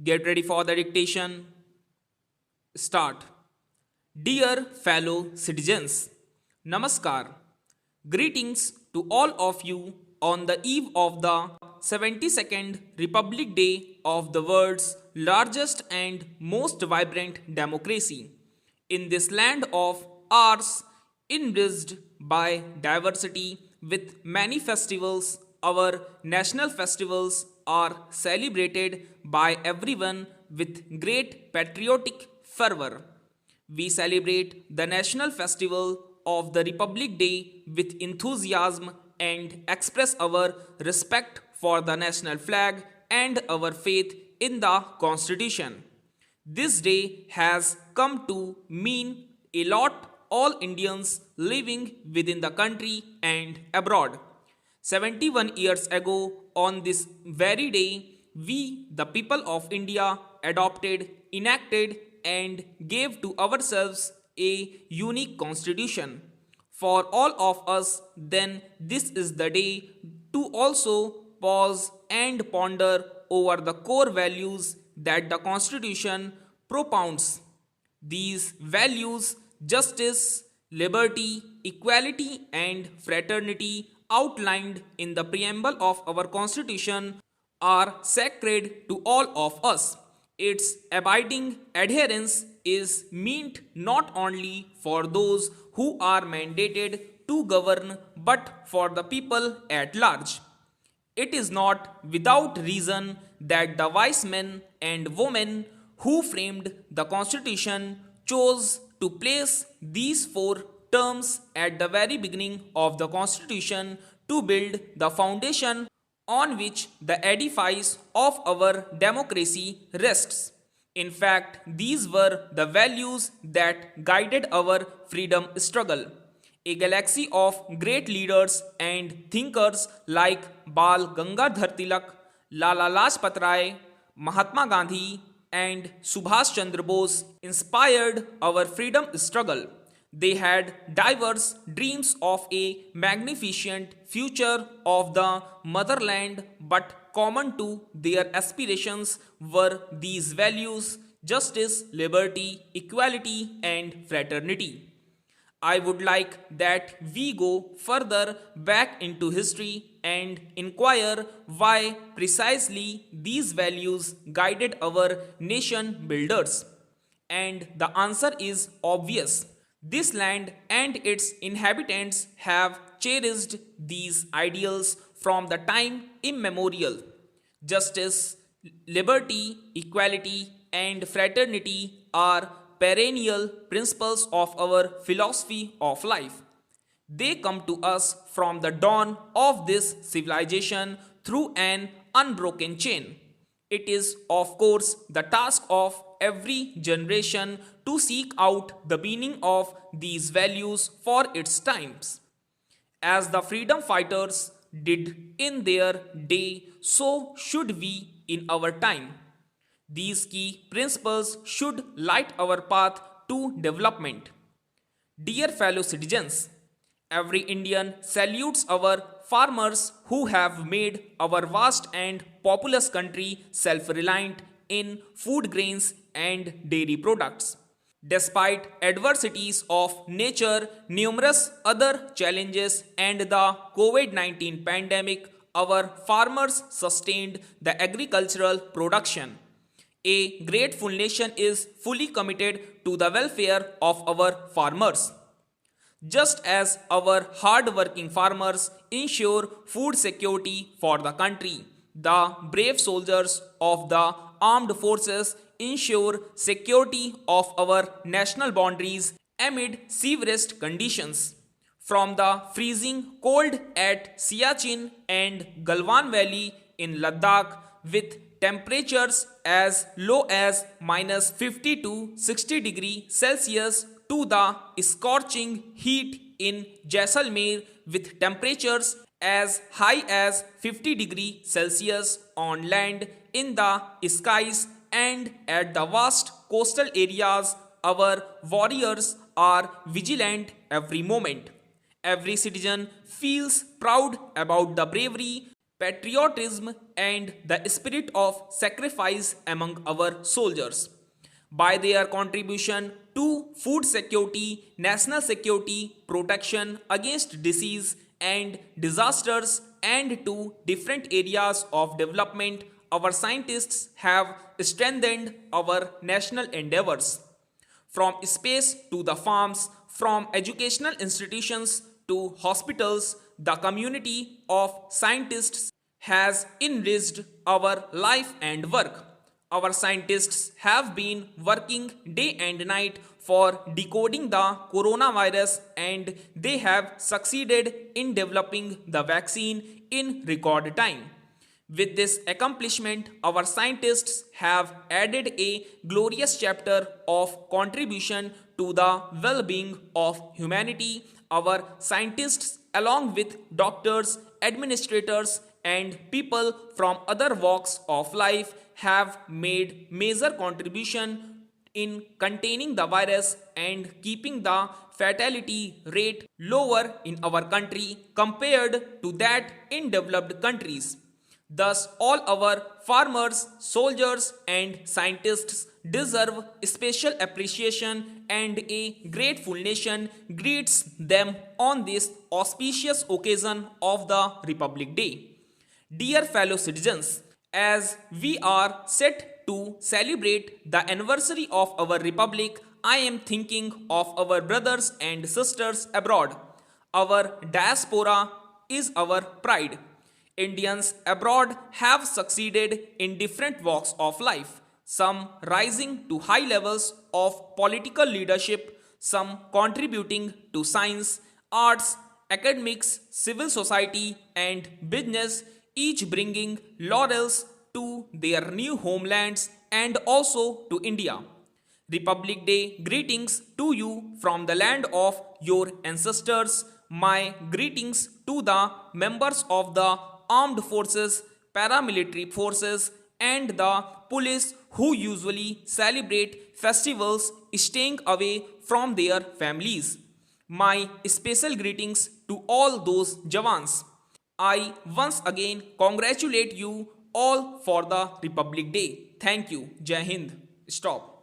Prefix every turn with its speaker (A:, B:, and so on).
A: Get ready for the dictation. Start. Dear fellow citizens, Namaskar. Greetings to all of you on the eve of the 72nd Republic Day of the world's largest and most vibrant democracy. In this land of ours, enriched by diversity with many festivals, our national festivals are celebrated by everyone with great patriotic fervor. We celebrate the national festival of the Republic Day with enthusiasm and express our respect for the national flag and our faith in the Constitution. This day has come to mean a lot all Indians living within the country and abroad. 71 years ago, on this very day, we, the people of India, adopted, enacted, and gave to ourselves a unique constitution. For all of us, then, this is the day to also pause and ponder over the core values that the constitution propounds. These values, justice, liberty, equality, and fraternity, outlined in the preamble of our Constitution, are sacred to all of us. Its abiding adherence is meant not only for those who are mandated to govern but for the people at large. It is not without reason that the wise men and women who framed the Constitution chose to place these four terms at the very beginning of the Constitution to build the foundation on which the edifice of our democracy rests. In fact, these were the values that guided our freedom struggle. A galaxy of great leaders and thinkers like Bal Gangadhar Tilak, Lala Lajpat Rai, Mahatma Gandhi, and Subhash Chandra Bose inspired our freedom struggle. They had diverse dreams of a magnificent future of the motherland, but common to their aspirations were these values: justice, liberty, equality, and fraternity. I would like that we go further back into history and inquire why precisely these values guided our nation builders. And the answer is obvious. This land and its inhabitants have cherished these ideals from the time immemorial. Justice, liberty, equality, and fraternity are perennial principles of our philosophy of life. They come to us from the dawn of this civilization through an unbroken chain. It is, of course, the task of every generation to seek out the meaning of these values for its times. As the freedom fighters did in their day, so should we in our time. These key principles should light our path to development. Dear fellow citizens, every Indian salutes our farmers who have made our vast and populous country self-reliant in food grains and dairy products. Despite adversities of nature, numerous other challenges, and the COVID-19 pandemic, our farmers sustained the agricultural production. A grateful nation is fully committed to the welfare of our farmers. Just as our hard-working farmers ensure food security for the country, the brave soldiers of the armed forces ensure security of our national boundaries amid severest conditions. From the freezing cold at Siachen and Galwan Valley in Ladakh, with temperatures as low as -50 to 60 degrees Celsius, to the scorching heat in Jaisalmer with temperatures as high as 50 degrees Celsius on land, in the skies, and at the vast coastal areas, our warriors are vigilant every moment. Every citizen feels proud about the bravery patriotism, and the spirit of sacrifice among our soldiers. By their contribution to food security, national security, protection against disease and disasters, and to different areas of development, our scientists have strengthened our national endeavors. From space to the farms, from educational institutions to hospitals, the community of scientists has enriched our life and work. Our scientists have been working day and night for decoding the coronavirus, and they have succeeded in developing the vaccine in record time. With this accomplishment, our scientists have added a glorious chapter of contribution to the well being of humanity. Our scientists, along with doctors, administrators, and people from other walks of life, have made major contribution in containing the virus and keeping the fatality rate lower in our country compared to that in developed countries. Thus, all our farmers, soldiers, and scientists deserve special appreciation, and a grateful nation greets them on this auspicious occasion of the Republic Day. Dear fellow citizens, as we are set to celebrate the anniversary of our Republic, I am thinking of our brothers and sisters abroad. Our diaspora is our pride. Indians abroad have succeeded in different walks of life, some rising to high levels of political leadership, some contributing to science, arts, academics, civil society, and business, each bringing laurels to their new homelands and also to India. Republic Day greetings to you from the land of your ancestors. My greetings to the members of the armed forces, paramilitary forces, and the police who usually celebrate festivals staying away from their families. My special greetings to all those Jawans. I once again congratulate you all for the Republic Day. Thank you. Jai Hind. Stop.